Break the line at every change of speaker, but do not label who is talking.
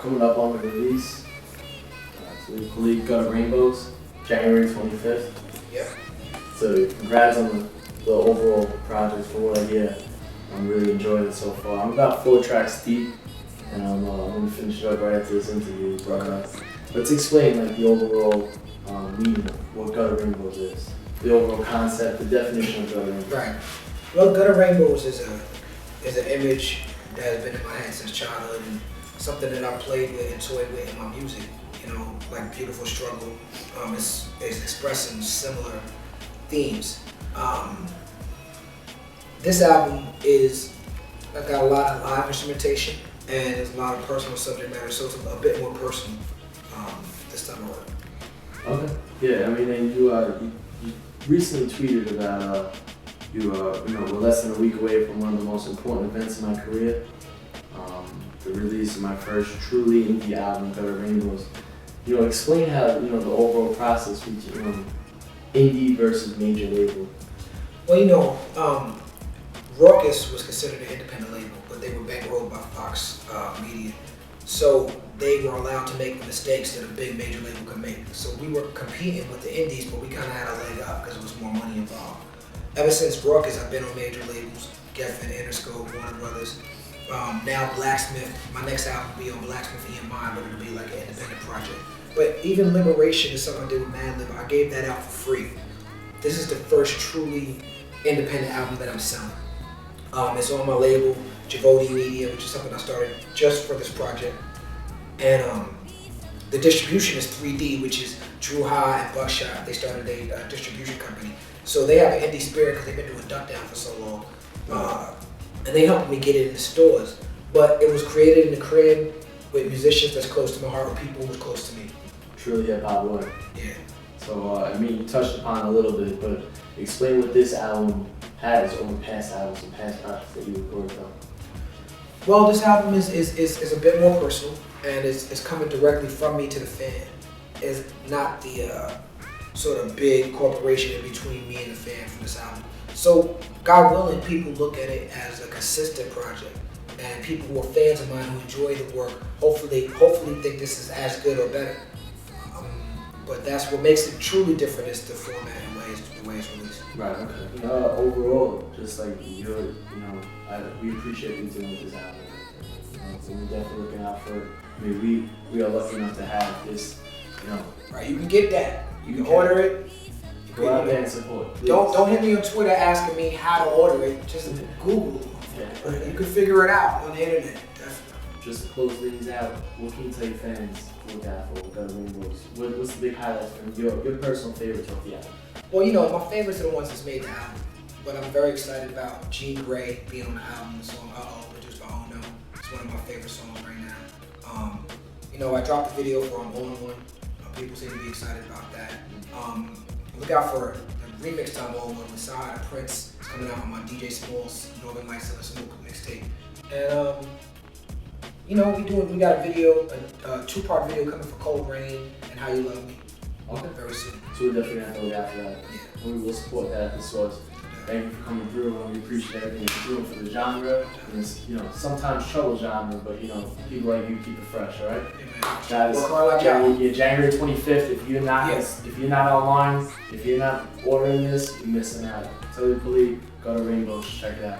coming up on the release. Talib Kweli, Gutter Rainbows, January 25th.
Yep.
So congrats on the overall project. From what I hear, I'm really enjoying it so far. I'm about 4 tracks deep, and I'm gonna finish it up right after this interview. But let's explain like the overall meaning of what Gutter Rainbows is, the overall concept, the definition of Gutter Rainbows.
Right. Well, Gutter Rainbows is an image that has been in my head since childhood and something that I played with and toyed with in my music. You know, like Beautiful Struggle is expressing similar themes. This album I've got a lot of live instrumentation and there's a lot of personal subject matter, so it's a bit more personal this time around.
Okay. Yeah, I mean, and you recently tweeted about we're less than a week away from one of the most important events in my career, the release of my first truly indie album, Gutter Rainbows. Explain how the overall process between indie versus major label.
Well, Raucous was considered an independent label, but they were bankrolled by Fox Media. So they were allowed to make the mistakes that a big major label could make. So we were competing with the indies, but we kind of had a leg up because there was more money involved. Ever since Raucous, I've been on major labels, Geffen, Interscope, Warner Brothers. Now Blacksmith, my next album will be on Blacksmith EMI, but it'll be like an independent project. But even Liberation is something I did with Madlib. I gave that out for free. This is the first truly independent album that I'm selling. It's on my label, Javodi Media, which is something I started just for this project. And the distribution is 3D, which is Drew High and Buckshot. They started a distribution company. So they have an indie spirit because they've been doing Duck Down for so long. And they helped me get it in the stores. But it was created in the crib with musicians that's close to my heart, with people who's close to me.
Truly hip-hop work.
Yeah.
So, you touched upon it a little bit, but explain what this album has over past albums and past projects that you recorded on.
Well, this album is a bit more personal, and it's coming directly from me to the fan. It's not the sort of big corporation in between me and the fan for this album. So, God willing, people look at it as a consistent project, and people who are fans of mine who enjoy the work, hopefully think this is as good or better. But that's what makes it truly different is the format and the way it's released.
Right. Okay. Overall, just like we appreciate you doing this album. So we're definitely looking out for it. I mean, we are lucky enough to have this.
Right. You can get that. You can order it.
Go out there and support. Please.
Don't hit me on Twitter asking me how to order it. Just Google. Yeah. You can figure it out on the internet. Definitely.
Just to close things out, what can you tell your fans to look out for Gutter Rainbows? What's the big highlights from your personal favorites of the album?
Well, my favorites are the ones that's made the album. But I'm very excited about Jean Grey being on the album. The song Uh-Oh, produced by Oh No. It's one of my favorite songs right now. I dropped a video for I'm On One. People seem to be excited about that. Look out for the remix to I'm On One with Side Prince. It's coming out on my DJ Smalls Northern Lights of the Snoop mixtape. And we got a video, a 2-part video coming for Cold Rain and How You Love Me.
Okay.
Very soon.
So we're definitely gonna have to look out for that.
Yeah.
We will support that at the source. Thank you for coming through, and we appreciate everything you're doing for the genre. And it's, sometimes trouble genre, but people like you keep it fresh, all right?
Yeah,
Guys, January 25th. If you're not online, if you're not ordering this, you're missing out. Talib Kweli, Gutter Rainbows, check it out.